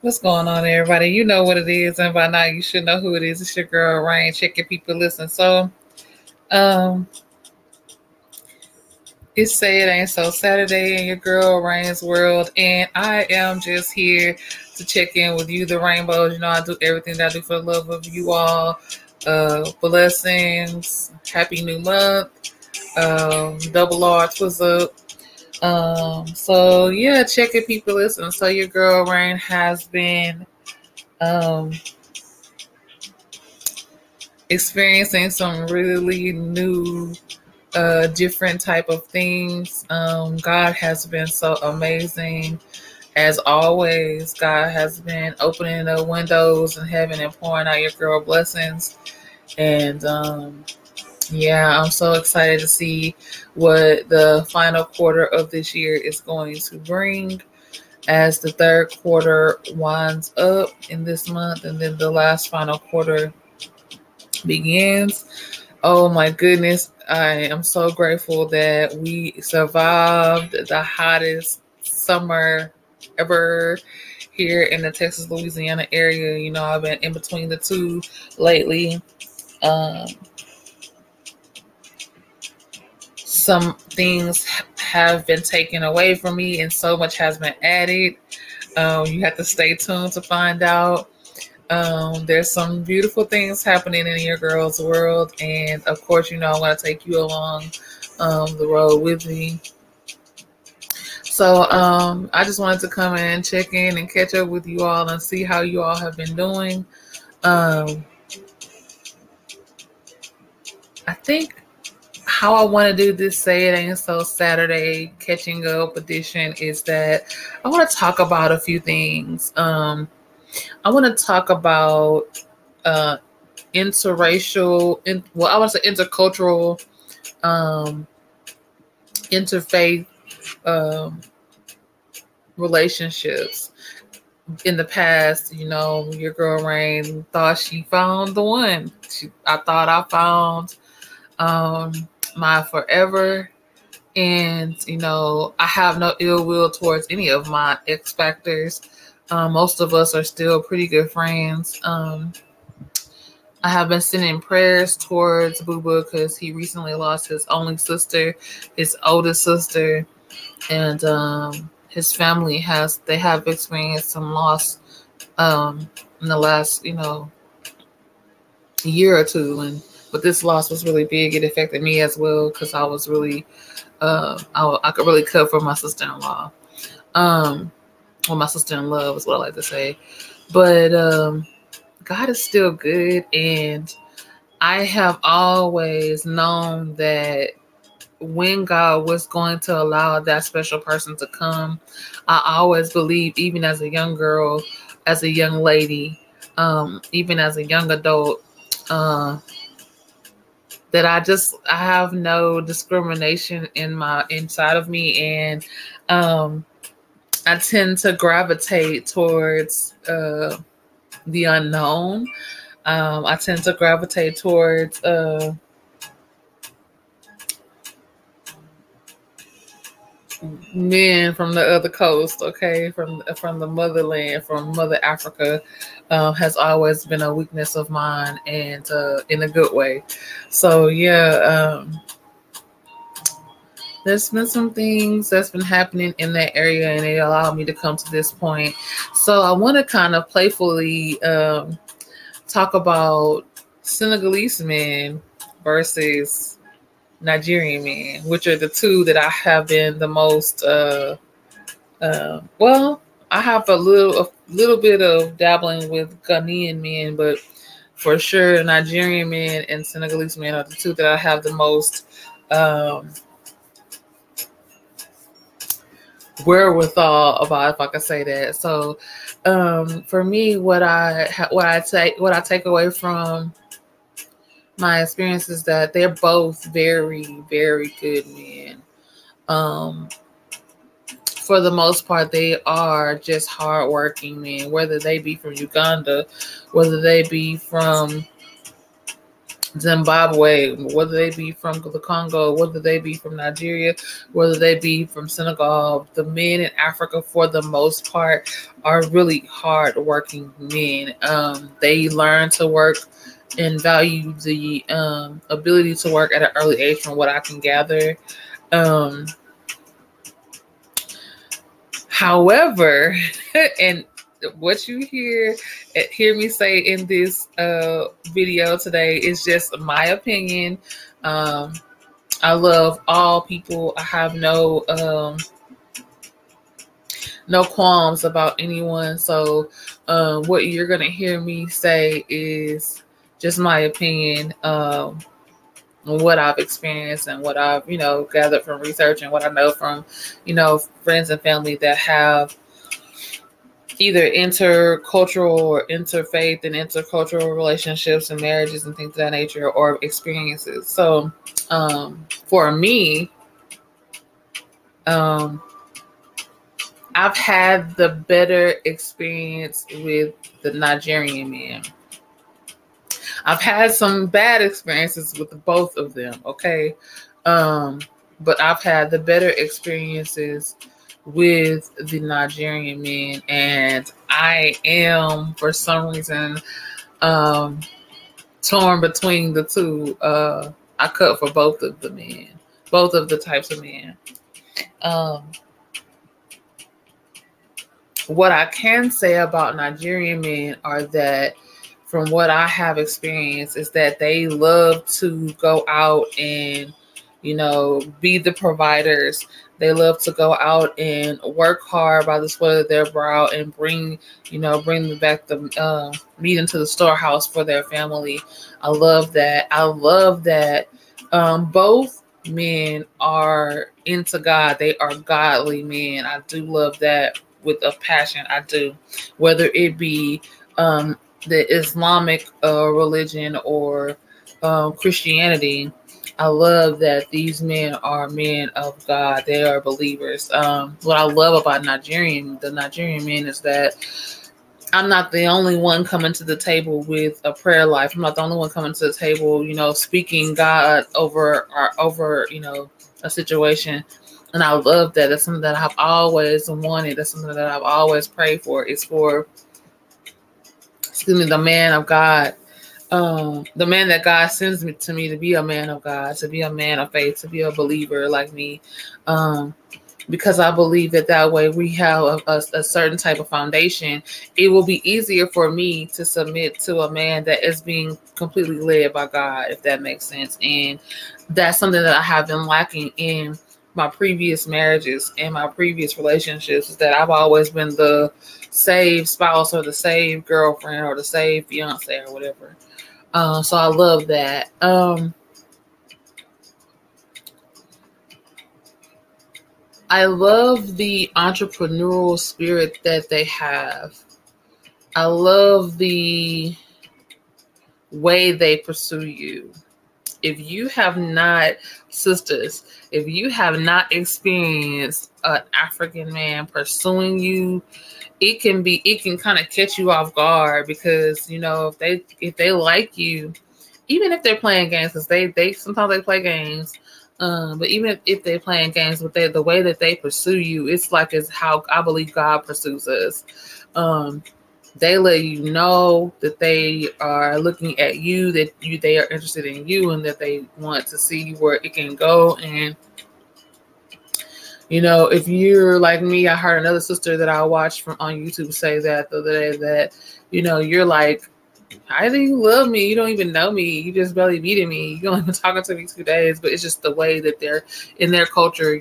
What's going on, everybody? You know what it is, and by now you should know who it is. It's your girl Rain. Checkin people listen. So, it's Say It Ain't So Saturday in your girl Rain's world, and I am just here to check in with you, the rainbows. You know, I do everything that I do for the love of you all. Blessings, happy new month. Double R, what's up? So yeah, check it, people listen. So your girl Rain has been experiencing some really new different type of things. God has been so amazing. As always, God has been opening the windows in heaven and pouring out your girl blessings. And yeah, I'm so excited to see what the final quarter of this year is going to bring as the third quarter winds up in this month and then the last final quarter begins. Oh my goodness, I am so grateful that we survived the hottest summer ever here in the Texas, Louisiana area. You know, I've been in between the two lately. Some things have been taken away from me and so much has been added. You have to stay tuned to find out. There's some beautiful things happening in your girl's world. And of course, you know, I want to take you along the road with me. So I just wanted to come in, check in and catch up with you all and see how you all have been doing. I think how I want to do this Say It Ain't So Saturday catching up edition is that I want to talk about a few things. I want to talk about intercultural, interfaith relationships. In the past, you know, your girl Rain thought she found the one. I thought I found my forever. And, you know, I have no ill will towards any of my X Factors. Most of us are still pretty good friends. I have been sending prayers towards Boo-Boo because he recently lost his only sister, his oldest sister, and his family have experienced some loss in the last, you know, year or two. But this loss was really big. It affected me as well because I was really, I could really cut for my sister-in-law. Well, my sister-in-law is what I like to say. But God is still good. And I have always known that when God was going to allow that special person to come, I always believed, even as a young girl, as a young lady, even as a young adult, that I have no discrimination inside of me. And I tend to gravitate towards the unknown. I tend to gravitate towards men from the other coast, okay, from the motherland, from Mother Africa, has always been a weakness of mine, and in a good way. So yeah, there's been some things that's been happening in that area, and it allowed me to come to this point. So I want to kind of playfully talk about Senegalese men versus Nigerian men, which are the two that I have been the most. Well, I have a little bit of dabbling with Ghanaian men, but for sure, Nigerian men and Senegalese men are the two that I have the most wherewithal about, if I could say that. So, for me, what I take away from my experience is that they're both very, very good men. for the most part, they are just hardworking men, whether they be from Uganda, whether they be from Zimbabwe, whether they be from the Congo, whether they be from Nigeria, whether they be from Senegal. The men in Africa, for the most part, are really hardworking men. They learn to work and value the ability to work at an early age, from what I can gather. However, and what you hear me say in this video today is just my opinion. I love all people. I have no qualms about anyone. So what you're gonna hear me say is just my opinion. What I've experienced and what I've, gathered from research and what I know from, friends and family that have either intercultural or interfaith and intercultural relationships and marriages and things of that nature, or experiences. So for me, I've had the better experience with the Nigerian men. I've had some bad experiences with both of them, okay? But I've had the better experiences with the Nigerian men, and I am, for some reason, torn between the two. I cut for both of the men, both of the types of men. What I can say about Nigerian men are that, from what I have experienced, is that they love to go out and, be the providers. They love to go out and work hard by the sweat of their brow and bring back the meat into the storehouse for their family. I love that. I love that both men are into God. They are godly men. I do love that with a passion. I do. Whether it be the Islamic religion or Christianity, I love that these men are men of God. They are believers. What I love about the Nigerian men, is that I'm not the only one coming to the table with a prayer life. I'm not the only one coming to the table, speaking God over a situation. And I love that. That's something that I've always wanted. That's something that I've always prayed for. It's for the man of God, the man that God sends me to be a man of God, to be a man of faith, to be a believer like me, because I believe that way we have a certain type of foundation. It will be easier for me to submit to a man that is being completely led by God, if that makes sense. And that's something that I have been lacking in my previous marriages and my previous relationships, is that I've always been the saved spouse or the saved girlfriend or the saved fiance or whatever. So I love that. I love the entrepreneurial spirit that they have. I love the way they pursue you. If you have not, sisters, if you have not experienced an African man pursuing you, it can kind of catch you off guard, because if they like you, even if they're playing games, because they sometimes they play games, but even if they're playing games, with the way that they pursue you, it's how I believe God pursues us. They let you know that they are looking at you, that they are interested in you, and that they want to see where it can go. And if you're like me, I heard another sister that I watched on YouTube say that the other day, that you're like, how do you love me? You don't even know me. You just barely meeting me. You don't even talking to me 2 days. But it's just the way that they're in their culture.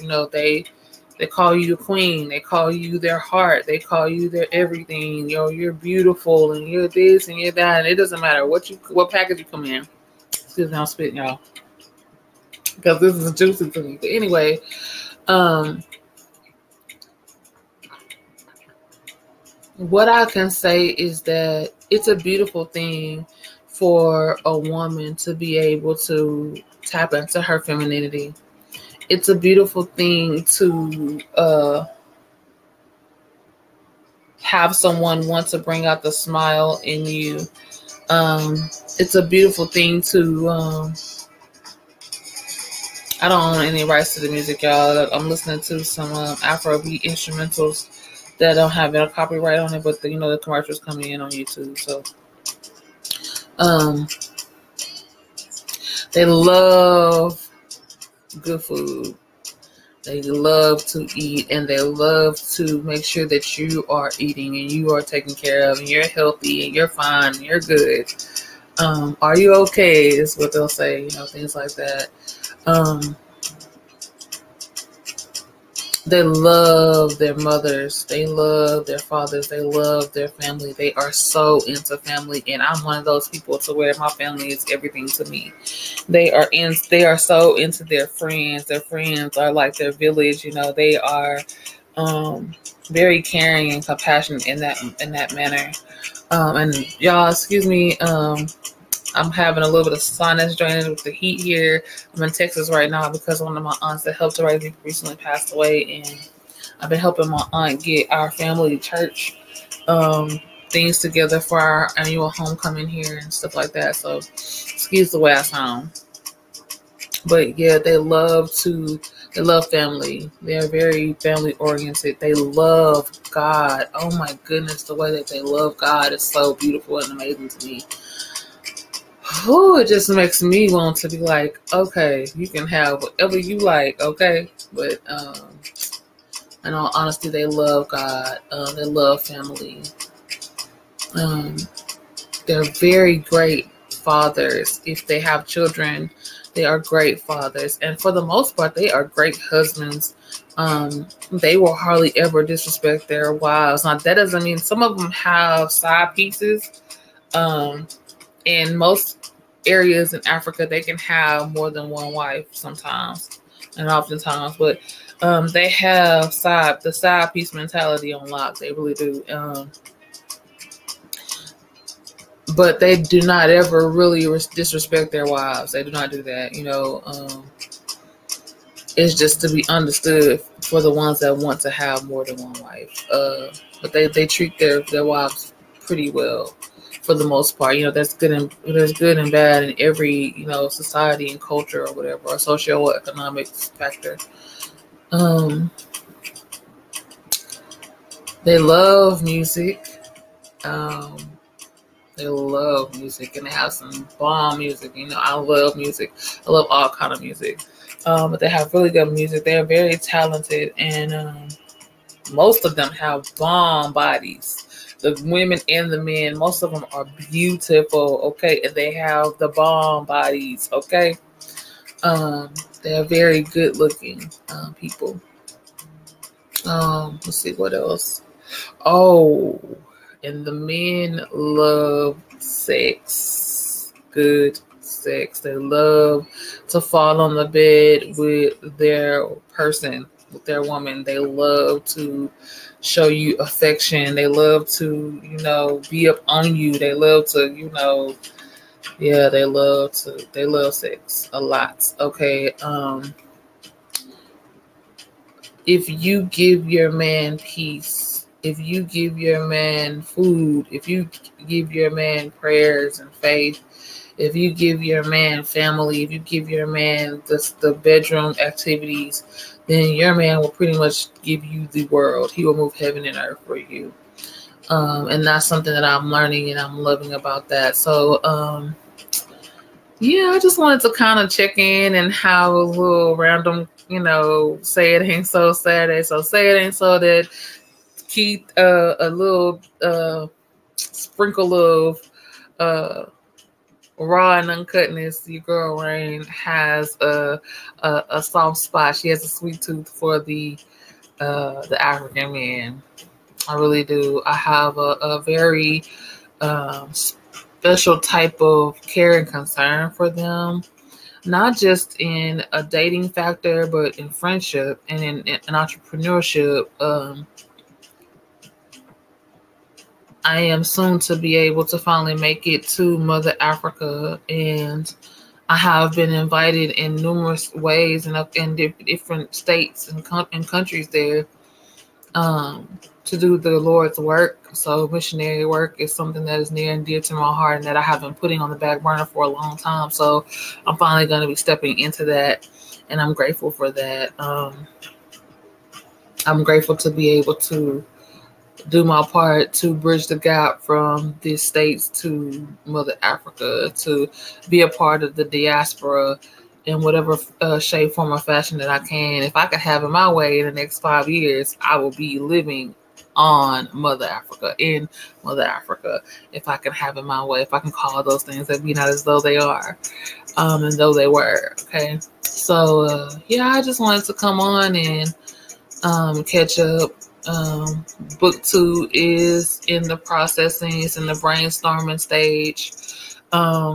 They call you the queen. They call you their heart. They call you their everything. You're beautiful, and you're this and you're that. And it doesn't matter what package you come in. Excuse me, I'm spitting, y'all, because this is juicy to me. But anyway, what I can say is that it's a beautiful thing for a woman to be able to tap into her femininity. It's a beautiful thing to have someone want to bring out the smile in you. It's a beautiful thing to, I don't own any rights to the music, y'all. I'm listening to some Afrobeat instrumentals that don't have no copyright on it, but the commercials coming in on YouTube. So, they love good food. They love to eat, and they love to make sure that you are eating and you are taken care of and you're healthy and you're fine and you're good. Are you okay is what they'll say, things like that. They love their mothers. They love their fathers. They love their family. They are so into family, and I'm one of those people to where my family is everything to me. They are so into their friends. Their friends are like their village. They are very caring and compassionate in that manner. And y'all, excuse me. I'm having a little bit of sinus draining with the heat here. I'm in Texas right now because one of my aunts that helped to raise me recently passed away, and I've been helping my aunt get our family church things together for our annual homecoming here and stuff like that. So, excuse the way I sound. But yeah, they love family. They're very family oriented. They love God. Oh my goodness, the way that they love God is so beautiful and amazing to me. Oh, it just makes me want to be like, okay, you can have whatever you like, okay? But in all honesty, they love God. They love family. They're very great fathers. If they have children, they are great fathers. And for the most part, they are great husbands. They will hardly ever disrespect their wives. Now, that doesn't mean some of them have side pieces. In most areas in Africa, they can have more than one wife sometimes and oftentimes, but they have the side piece mentality on lock. They really do. But they do not ever really disrespect their wives. They do not do that. It's just to be understood for the ones that want to have more than one wife. But they treat their wives pretty well. For the most part, there's good and bad in every, society and culture or whatever, or socioeconomic factor. They love music. They love music, and they have some bomb music. I love music. I love all kind of music. But they have really good music. They're very talented, and most of them have bomb bodies. The women and the men, most of them are beautiful, okay? And they have the bomb bodies, okay? They're very good looking people. Let's see what else. Oh, and the men love sex. Good sex. They love to fall on the bed with their person, with their woman. They love to show you affection. They love to, be up on you. They love to, they love sex a lot. Okay. If you give your man peace, if you give your man food, if you give your man prayers and faith, if you give your man family, if you give your man the bedroom activities, then your man will pretty much give you the world. He will move heaven and earth for you. And that's something that I'm learning and I'm loving about that. So, I just wanted to kind of check in and have a little random, say it ain't so Saturday. So say it ain't so that Keith, a little sprinkle of raw and uncutness. Your girl Rain has a soft spot. She has a sweet tooth for the African man. I really do. I have a very special type of care and concern for them, not just in a dating factor, but in friendship and in entrepreneurship. I am soon to be able to finally make it to Mother Africa, and I have been invited in numerous ways in different states and countries there. to do the Lord's work. So missionary work is something that is near and dear to my heart and that I have been putting on the back burner for a long time. So I'm finally going to be stepping into that, and I'm grateful for that. I'm grateful to be able to do my part to bridge the gap from the States to Mother Africa, to be a part of the diaspora in whatever shape, form, or fashion that I can. If I could have it my way in the next 5 years, I will be living on Mother Africa, in Mother Africa, if I can have it my way, if I can call those things that be not as though they are, and though they were. Okay. So, yeah, I just wanted to come on and catch up. Book 2 is in the processing, it's in the brainstorming stage. I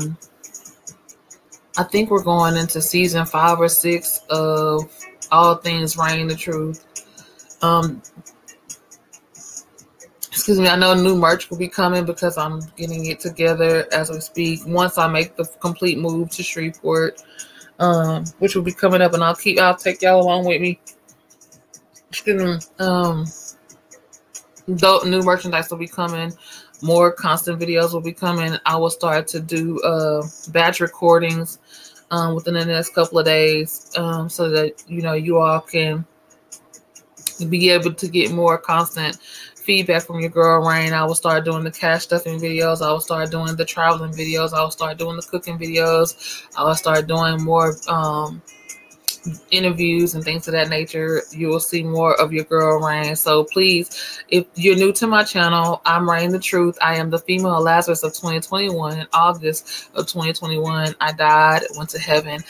think we're going into season 5 or 6 of All Things Reign the Truth. Excuse me, I know new merch will be coming because I'm getting it together as we speak. Once I make the complete move to Shreveport, which will be coming up, and I'll take y'all along with me. Excuse me. New merchandise will be coming. More constant videos will be coming. I will start to do batch recordings within the next couple of days, so that you all can be able to get more constant feedback from your girl Reign. I will start doing the cash stuffing videos. I will start doing the traveling videos. I will start doing the cooking videos. I will start doing more interviews and things of that nature. You will see more of your girl Reign. So please, if you're new to my channel, I'm Reign the Truth. I am the female Lazarus of 2021. In August of 2021, I died, went to heaven,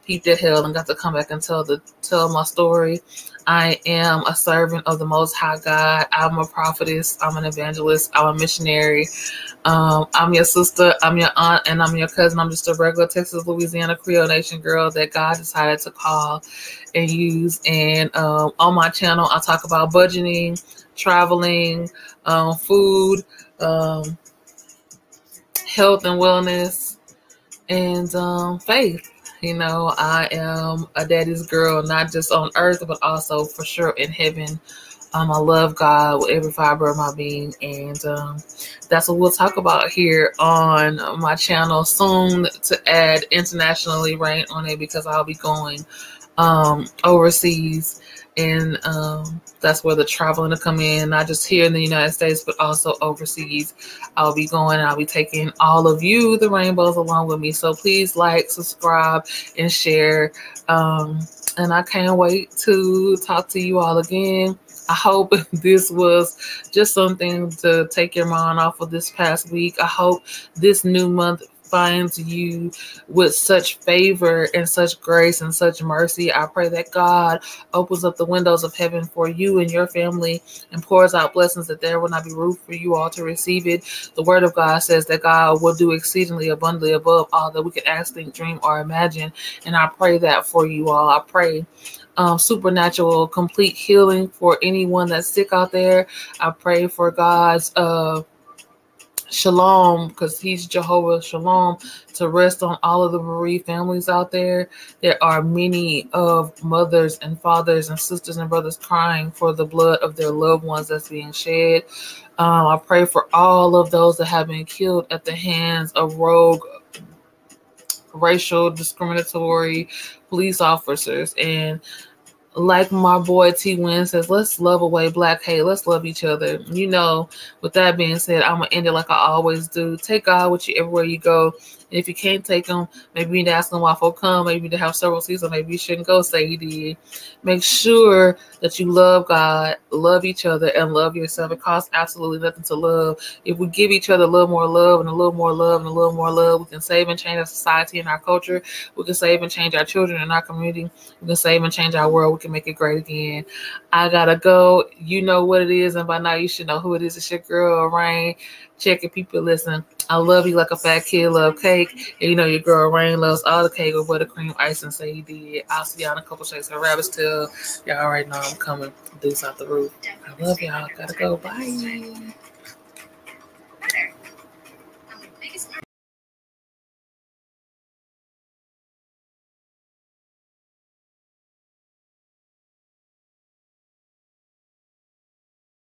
peeped at hell, and got to come back and tell my story. I am a servant of the Most High God. I'm a prophetess. I'm an evangelist. I'm a missionary. I'm your sister. I'm your aunt, and I'm your cousin. I'm just a regular Texas, Louisiana Creole Nation girl that God decided to call and use. And on my channel, I talk about budgeting, traveling, food, health and wellness, and faith. I am a daddy's girl, not just on earth, but also for sure in heaven. I love God with every fiber of my being, and that's what we'll talk about here on my channel. Soon to add internationally Reign on it, because I'll be going overseas, and that's where the traveling to come in, not just here in the United States, but also overseas. I'll be going, and I'll be taking all of you, the rainbows, along with me. So please like, subscribe, and share. And I can't wait to talk to you all again. I hope this was just something to take your mind off of this past week. I hope this new month finds you with such favor and such grace and such mercy. I pray that God opens up the windows of heaven for you and your family and pours out blessings that there will not be room for you all to receive it. The word of God says that God will do exceedingly abundantly above all that we could ask, think, dream, or imagine. And I pray that for you all. I pray supernatural, complete healing for anyone that's sick out there. I pray for God's shalom, because he's Jehovah Shalom, to rest on all of the bereaved families out there. There are many of mothers and fathers and sisters and brothers crying for the blood of their loved ones that's being shed. I pray for all of those that have been killed at the hands of rogue, racial, discriminatory police officers. And like my boy T Win says, let's love away black hate. Let's love each other. With that being said, I'm going to end it like I always do. Take God with you everywhere you go. And if you can't take them, maybe you need to ask them why folk come. Maybe you need to have several seasons. Maybe you shouldn't go, say you did. Make sure that you love God, love each other, and love yourself. It costs absolutely nothing to love. If we give each other a little more love and a little more love and a little more love, we can save and change our society and our culture. We can save and change our children and our community. We can save and change our world. We can make it great again. I gotta go. You know what it is, and by now you should know who it is. It's your girl, Reign. Checkin people, listen. I love you like a fat kid love cake. And your girl Reign loves all the cake with buttercream icing. Say you did. I'll see y'all in a couple shakes of rabbit's tail. Y'all already know I'm coming. Deuce out the roof. I love y'all. Gotta go. Bye.